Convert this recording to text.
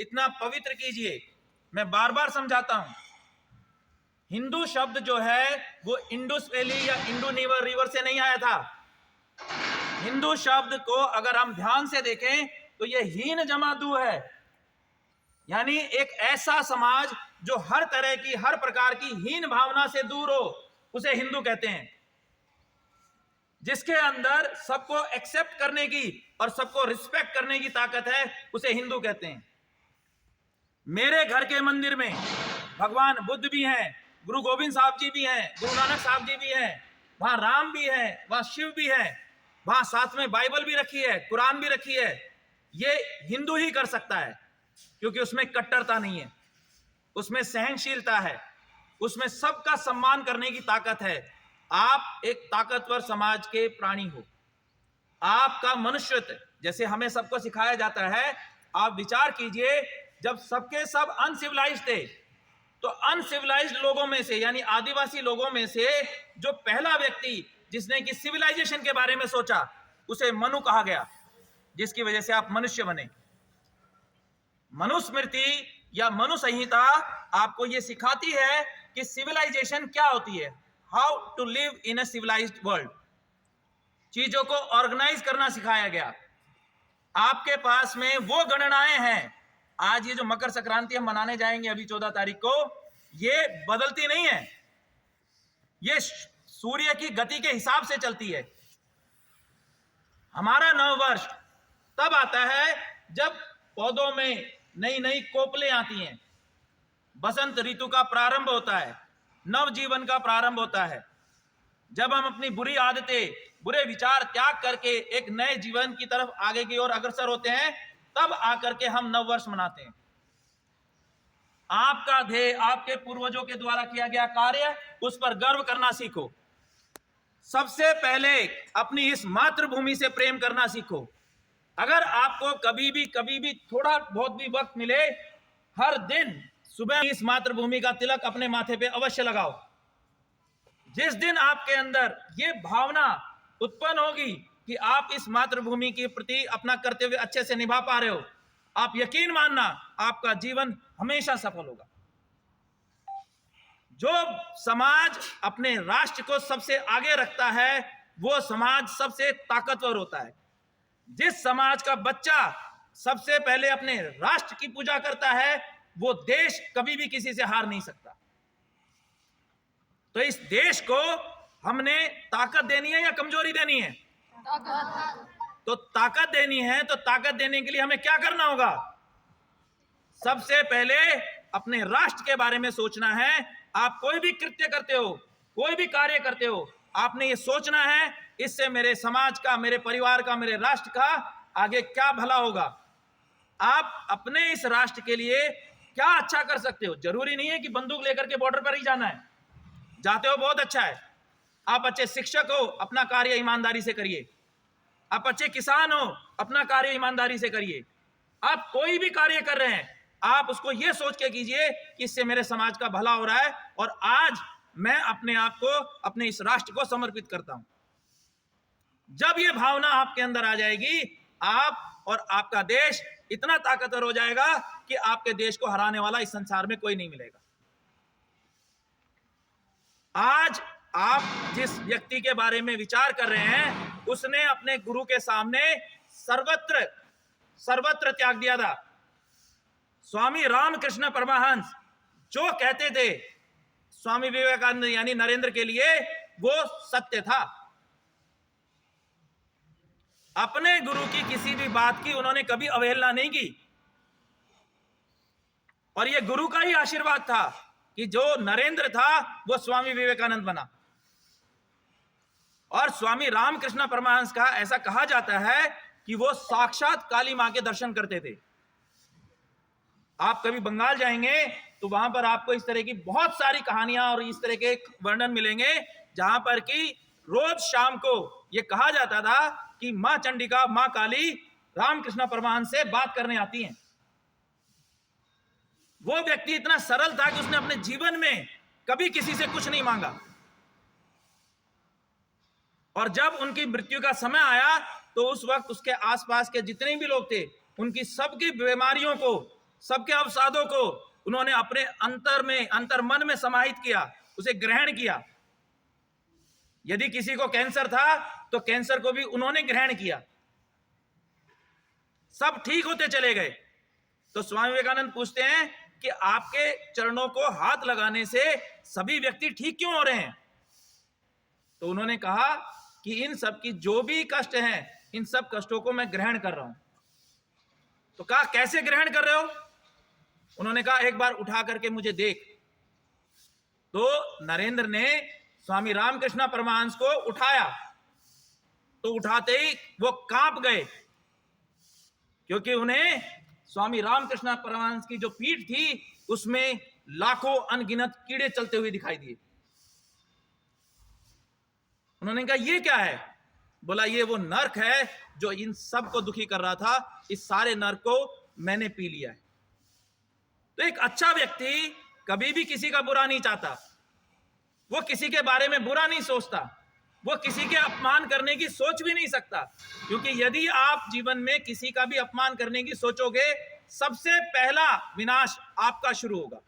इतना पवित्र कीजिए। मैं बार बार समझाता हूं, हिंदू शब्द जो है वो इंडस वैली या इंडो रिवर से नहीं आया था। हिंदू शब्द को अगर हम ध्यान से देखें तो ये हीन जमा दू है, यानी एक ऐसा समाज जो हर तरह की, हर प्रकार की हीन भावना से दूर हो, उसे हिंदू कहते हैं। जिसके अंदर सबको एक्सेप्ट करने की और सबको रिस्पेक्ट करने की ताकत है, उसे हिंदू कहते हैं। मेरे घर के मंदिर में भगवान बुद्ध भी हैं, गुरु गोविंद साहब जी भी हैं, गुरु नानक साहब जी भी हैं, वहां राम भी है, वहां शिव भी है, वहां साथ में बाइबल भी रखी है, कुरान भी रखी है। ये हिंदू ही कर सकता है, क्योंकि उसमें कट्टरता नहीं है, उसमें सहनशीलता है, उसमें सबका सम्मान करने की ताकत है। आप एक ताकतवर समाज के प्राणी हो, आपका मनुष्यत्व जैसे हमें सबको सिखाया जाता है। आप विचार कीजिए, जब सबके सब अनसिविलाइज्ड थे, तो अनसिविलाइज्ड लोगों में से, यानी आदिवासी लोगों में से जो पहला व्यक्ति जिसने कि सिविलाइजेशन के बारे में सोचा, उसे मनु कहा गया, जिसकी वजह से आप मनुष्य बने। मनुस्मृति या मनु संहिता आपको यह सिखाती है कि सिविलाइजेशन क्या होती है, how to live in a civilised world. चीजों को ऑर्गेनाइज करना सिखाया गया। आपके पास में वो गणनाएं हैं। आज ये जो मकर संक्रांति हम मनाने जाएंगे अभी 14 तारीख को, ये बदलती नहीं है, ये सूर्य की गति के हिसाब से चलती है। हमारा नव वर्ष तब आता है जब पौधों में नई नई कोपलें आती हैं, बसंत ऋतु का प्रारंभ होता है, नव जीवन का प्रारंभ होता है। जब हम अपनी बुरी आदतें, बुरे विचार त्याग करके एक नए जीवन की तरफ आगे की ओर अग्रसर होते हैं, तब आकर के हम नववर्ष मनाते हैं। आपका ध्येय, आपके पूर्वजों के द्वारा किया गया कार्य, उस पर गर्व करना सीखो। सबसे पहले अपनी इस मातृभूमि से प्रेम करना सीखो। अगर आपको कभी भी थोड़ा बहुत भी वक्त मिले, हर दिन सुबह इस मातृभूमि का तिलक अपने माथे पे अवश्य लगाओ। जिस दिन आपके अंदर ये भावना उत्पन्न होगी कि आप इस मातृभूमि के प्रति अपना कर्तव्य अच्छे से निभा पा रहे हो, आप यकीन मानना आपका जीवन हमेशा सफल होगा। जो समाज अपने राष्ट्र को सबसे आगे रखता है, वो समाज सबसे ताकतवर होता है। जिस समाज का बच्चा सबसे पहले अपने राष्ट्र की पूजा करता है, वो देश कभी भी किसी से हार नहीं सकता। तो इस देश को हमने ताकत देनी है या कमजोरी देनी है? तो ताकत देनी है, तो ताकत देने के लिए हमें क्या करना होगा? सबसे पहले अपने राष्ट्र के बारे में सोचना है। आप कोई भी कृत्य करते हो, कोई भी कार्य करते हो, आपने ये सोचना है, इससे मेरे समाज का, मेरे परिवार का, मेरे राष्ट्र का आगे क्या भला होगा। आप अपने इस राष्ट्र के लिए क्या अच्छा कर सकते हो। जरूरी नहीं है कि बंदूक लेकर के बॉर्डर पर ही जाना है, जाते हो बहुत अच्छा है। आप अच्छे शिक्षक हो, अपना कार्य ईमानदारी से करिए। आप अच्छे किसान हो, अपना कार्य ईमानदारी से करिए। आप कोई भी कार्य कर रहे हैं, आप उसको यह सोच के कीजिए कि इससे मेरे समाज का भला हो रहा है और आज मैं अपने आप को, अपने इस राष्ट्र को समर्पित करता हूं। जब यह भावना आपके अंदर आ जाएगी, आप और आपका देश इतना ताकतवर हो जाएगा कि आपके देश को हराने वाला इस संसार में कोई नहीं मिलेगा। आज आप जिस व्यक्ति के बारे में विचार कर रहे हैं, उसने अपने गुरु के सामने सर्वत्र त्याग दिया था। स्वामी रामकृष्ण परमहंस जो कहते थे स्वामी विवेकानंद यानी नरेंद्र के लिए, वो सत्य था। अपने गुरु की किसी भी बात की उन्होंने कभी अवहेलना नहीं की, और यह गुरु का ही आशीर्वाद था कि जो नरेंद्र था वो स्वामी विवेकानंद बना। और स्वामी रामकृष्ण परमहंस का ऐसा कहा जाता है कि वो साक्षात काली मां के दर्शन करते थे। आप कभी बंगाल जाएंगे तो वहां पर आपको इस तरह की बहुत सारी कहानियां और इस तरह के वर्णन मिलेंगे, जहां पर कि रोज शाम को यह कहा जाता था कि मां चंडिका, मां काली रामकृष्ण परमहंस से बात करने आती हैं। वो व्यक्ति इतना सरल था कि उसने अपने जीवन में कभी किसी से कुछ नहीं मांगा, और जब उनकी मृत्यु का समय आया तो उस वक्त उसके आसपास के जितने भी लोग थे, उनकी सबकी बीमारियों को सबके अवसादों को उन्होंने अपने अंतर मन में समाहित किया, उसे ग्रहण किया। यदि किसी को कैंसर था तो कैंसर को भी उन्होंने ग्रहण किया। सब ठीक होते चले गए। तो स्वामी विवेकानंद पूछते हैं कि आपके चरणों को हाथ लगाने से सभी व्यक्ति ठीक क्यों हो रहे हैं? तो उन्होंने कहा कि इन सब की जो भी कष्ट हैं, इन सब कष्टों को मैं ग्रहण कर रहा हूं। तो कहा कैसे ग्रहण कर रहे हो? उन्होंने कहा एक बार उठा करके मुझे देख। तो नरेंद्र ने स्वामी रामकृष्ण परमहंस को उठाया, तो उठाते ही वो कांप गए, क्योंकि उन्हें स्वामी रामकृष्ण परमहंस की जो पीठ थी उसमें लाखों अनगिनत कीड़े चलते हुए दिखाई दिए। उन्होंने कहा ये क्या है? बोला ये वो नर्क है जो इन सब को दुखी कर रहा था, इस सारे नर्क को मैंने पी लिया है। तो एक अच्छा व्यक्ति कभी भी किसी का बुरा नहीं चाहता, वो किसी के बारे में बुरा नहीं सोचता, वो किसी के अपमान करने की सोच भी नहीं सकता, क्योंकि यदि आप जीवन में किसी का भी अपमान करने की सोचोगे, सबसे पहला विनाश आपका शुरू होगा।